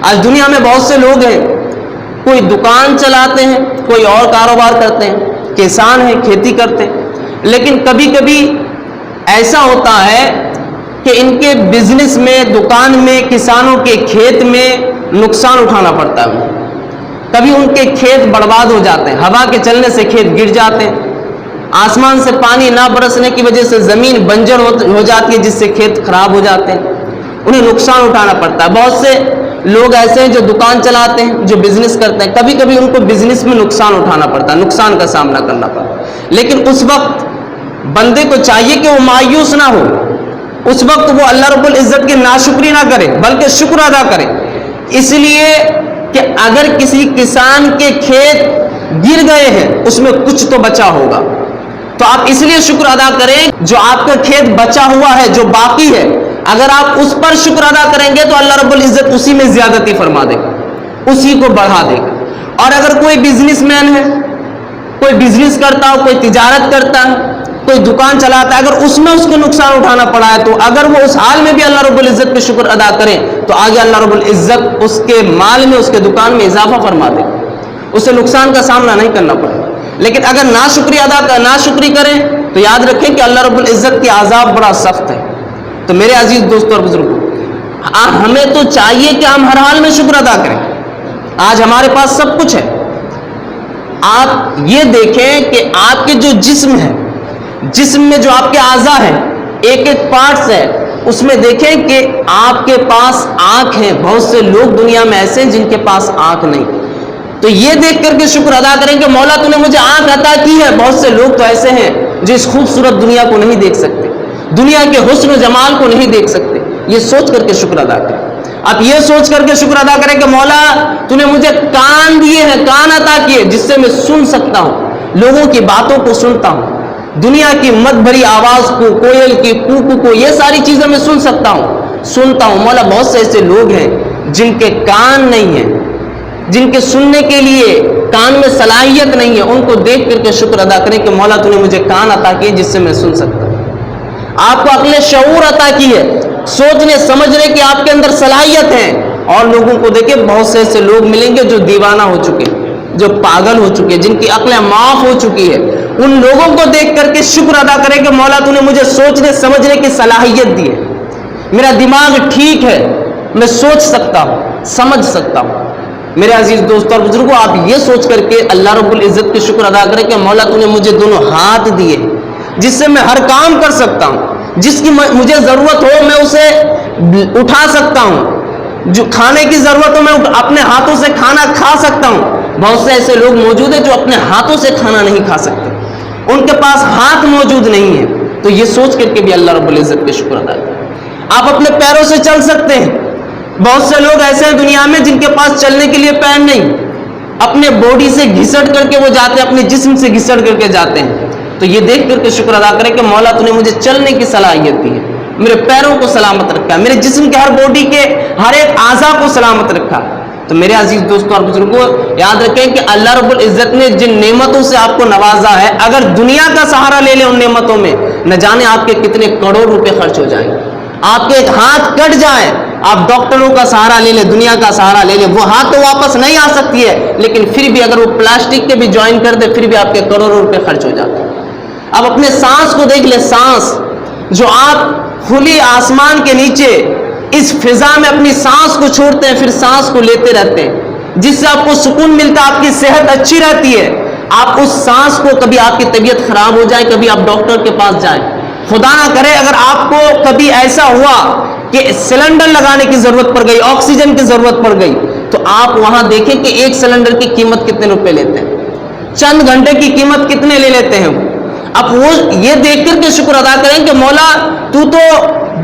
آج دنیا میں بہت سے لوگ ہیں، کوئی دکان چلاتے ہیں، کوئی اور کاروبار کرتے ہیں، کسان ہیں، کھیتی کرتے ہیں، لیکن کبھی کبھی ایسا ہوتا ہے کہ ان کے بزنس میں، دکان میں، کسانوں کے کھیت میں نقصان اٹھانا پڑتا ہے. کبھی ان کے کھیت برباد ہو جاتے ہیں، ہوا کے چلنے سے کھیت گر جاتے ہیں، آسمان سے پانی نہ برسنے کی وجہ سے زمین بنجر ہو جاتی ہے، جس سے کھیت خراب ہو جاتے ہیں، انہیں نقصان اٹھانا پڑتا ہے. بہت سے لوگ ایسے ہیں جو دکان چلاتے ہیں، جو بزنس کرتے ہیں، کبھی کبھی ان کو بزنس میں نقصان اٹھانا پڑتا ہے، نقصان کا سامنا کرنا پڑتا ہے. لیکن اس وقت بندے کو چاہیے کہ وہ مایوس نہ ہو، اس وقت وہ اللہ رب العزت کی ناشکری نہ کرے بلکہ شکر ادا کرے. اس لیے کہ اگر کسی کسان کے کھیت گر گئے ہیں، اس میں کچھ تو بچا ہوگا، تو آپ اس لیے شکر ادا کریں جو آپ کا کھیت بچا ہوا ہے، جو باقی ہے. اگر آپ اس پر شکر ادا کریں گے تو اللہ رب العزت اسی میں زیادتی فرما دے گا، اسی کو بڑھا دے گا. اور اگر کوئی بزنس مین ہے، کوئی بزنس کرتا ہو، کوئی تجارت کرتا ہے، کوئی دکان چلاتا ہے، اگر اس میں اس کو نقصان اٹھانا پڑا ہے، تو اگر وہ اس حال میں بھی اللہ رب العزت پہ شکر ادا کریں تو آگے اللہ رب العزت اس کے مال میں، اس کے دکان میں اضافہ فرما دے گا، اسے نقصان کا سامنا نہیں کرنا پڑے. لیکن اگر ناشکری کریں تو یاد رکھیں کہ اللہ رب العزت کی عذاب بڑا سخت ہے. تو میرے عزیز دوستوں اور بزرگوں، ہمیں تو چاہیے کہ ہم ہر حال میں شکر ادا کریں. آج ہمارے پاس سب کچھ ہے. آپ یہ دیکھیں کہ آپ کے جو جسم ہے، جسم میں جو آپ کے اعضاء ہیں، ایک ایک پارٹس ہے، اس میں دیکھیں کہ آپ کے پاس آنکھ ہے. بہت سے لوگ دنیا میں ایسے ہیں جن کے پاس آنکھ نہیں. تو یہ دیکھ کر کے شکر ادا کریں کہ مولا تو نے مجھے آنکھ عطا کی ہے. بہت سے لوگ تو ایسے ہیں جو اس خوبصورت دنیا کو نہیں دیکھ سکتے، دنیا کے حسن و جمال کو نہیں دیکھ سکتے. یہ سوچ کر کے شکر ادا کریں. آپ یہ سوچ کر کے شکر ادا کریں کہ مولا تو نے مجھے کان دیے ہیں، کان عطا کیے جس سے میں سن سکتا ہوں، لوگوں کی باتوں کو سنتا ہوں، دنیا کی مد بھری آواز کو، کوئل کی کوکو کو، یہ ساری چیزیں میں سنتا ہوں. مولا بہت سے ایسے لوگ ہیں جن کے کان نہیں ہیں، جن کے سننے کے لیے کان میں صلاحیت نہیں ہے. ان کو دیکھ کر کے شکر ادا کریں کہ مولا تو نے مجھے کان عطا کیے جس سے میں سن سکتا ہوں. آپ کو عقل شعور عطا کی ہے، سوچنے سمجھنے کی آپ کے اندر صلاحیت ہے. اور لوگوں کو دیکھیں، بہت سے ایسے لوگ ملیں گے جو دیوانہ ہو چکے، جو پاگل ہو چکے، جن کی عقلیں معاف ہو چکی ہے. ان لوگوں کو دیکھ کر کے شکر ادا کریں کہ مولا تو نے مجھے سوچنے سمجھنے کی صلاحیت دی ہے، میرا دماغ ٹھیک ہے، میں سوچ سکتا ہوں، سمجھ سکتا ہوں. میرے عزیز دوستوں اور بزرگوں، آپ یہ سوچ کر کے اللہ رب العزت کے شکر ادا کریں کہ مولا تو نے مجھے دونوں ہاتھ دیے جس سے میں ہر کام کر سکتا ہوں، جس کی مجھے ضرورت ہو میں اسے اٹھا سکتا ہوں، جو کھانے کی ضرورت ہو میں اپنے ہاتھوں سے کھانا کھا سکتا ہوں. بہت سے ایسے لوگ موجود ہیں جو اپنے ہاتھوں سے کھانا نہیں کھا سکتے، ان کے پاس ہاتھ موجود نہیں ہے. تو یہ سوچ کر کے بھی اللہ رب العزت کے شکر ادا کریں. آپ اپنے پیروں سے چل سکتے ہیں. بہت سے لوگ ایسے ہیں دنیا میں جن کے پاس چلنے کے لیے پیر نہیں، اپنے باڈی سے گھسٹ کر کے وہ جاتے ہیں، اپنے جسم سے گھسٹ کر کے جاتے ہیں. تو یہ دیکھ کر کے شکر ادا کریں کہ مولا تو نے مجھے چلنے کی صلاحیت دی ہے، میرے پیروں کو سلامت رکھا، میرے جسم کے ہر باڈی کے ہر ایک اعضاء کو سلامت رکھا. تو میرے عزیز دوستوں اور بزرگوں، یاد رکھیں کہ اللہ رب العزت نے جن نعمتوں سے آپ کو نوازا ہے، اگر دنیا کا سہارا لے لیں ان نعمتوں میں، نہ جانے آپ کے کتنے کروڑ روپے خرچ ہو جائیں. آپ کے ایک ہاتھ کٹ جائے، آپ ڈاکٹروں کا سہارا لے لیں، دنیا کا سہارا لے لیں، وہ ہاتھ تو واپس نہیں آ سکتی ہے، لیکن پھر بھی اگر وہ پلاسٹک کے بھی جوائن کر دے پھر بھی آپ کے کروڑوں روپے خرچ ہو جاتے ہیں. اب اپنے سانس کو دیکھ لیں، سانس جو آپ کھلی آسمان کے نیچے اس فضا میں اپنی سانس کو چھوڑتے ہیں، پھر سانس کو لیتے رہتے ہیں، جس سے آپ کو سکون ملتا ہے، آپ کی صحت اچھی رہتی ہے. آپ اس سانس کو، کبھی آپ کی طبیعت خراب ہو جائے، کبھی آپ ڈاکٹر کے پاس جائیں، خدا نہ کرے اگر آپ کو کبھی ایسا ہوا کہ سلنڈر لگانے کی ضرورت پڑ گئی، آکسیجن کی ضرورت پڑ گئی، تو آپ وہاں دیکھیں کہ ایک سلنڈر کی قیمت کتنے روپے لیتے ہیں، چند گھنٹے کی قیمت کتنے لے لیتے ہیں. اب وہ یہ دیکھ کر کے شکر ادا کریں کہ مولا تو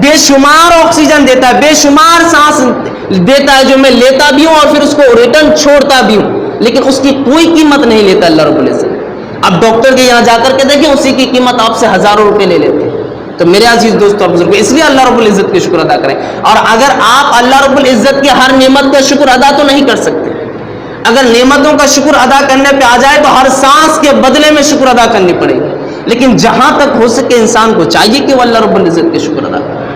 بے شمار آکسیجن دیتا ہے، بے شمار سانس دیتا ہے جو میں لیتا بھی ہوں اور پھر اس کو ریٹرن چھوڑتا بھی ہوں، لیکن اس کی کوئی قیمت نہیں لیتا اللہ رب العزت. اب ڈاکٹر کے یہاں جا کر کے دیکھیں، اسی کی قیمت آپ سے ہزاروں روپے لے لیتے ہیں. تو میرے عزیز دوستوں اور بزرگوں، اس لیے اللہ رب العزت کے شکر ادا کریں. اور اگر آپ اللہ رب العزت کی ہر نعمت کا شکر ادا تو نہیں کر سکتے، اگر نعمتوں کا شکر ادا کرنے پہ آ جائے تو ہر سانس کے بدلے میں شکر ادا کرنی پڑے گی. لیکن جہاں تک ہو سکے انسان کو چاہیے کہ وہ اللہ رب العزت کے شکر ادا کرے.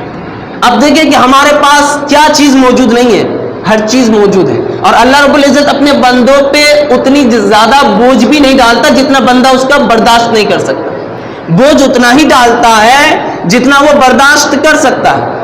اب دیکھیں کہ ہمارے پاس کیا چیز موجود نہیں ہے. ہر چیز موجود ہے، اور اللہ رب العزت اپنے بندوں پہ اتنی زیادہ بوجھ بھی نہیں ڈالتا جتنا بندہ اس کا برداشت نہیں کر سکتا، بوجھ اتنا ہی ڈالتا ہے جتنا وہ برداشت کر سکتا ہے۔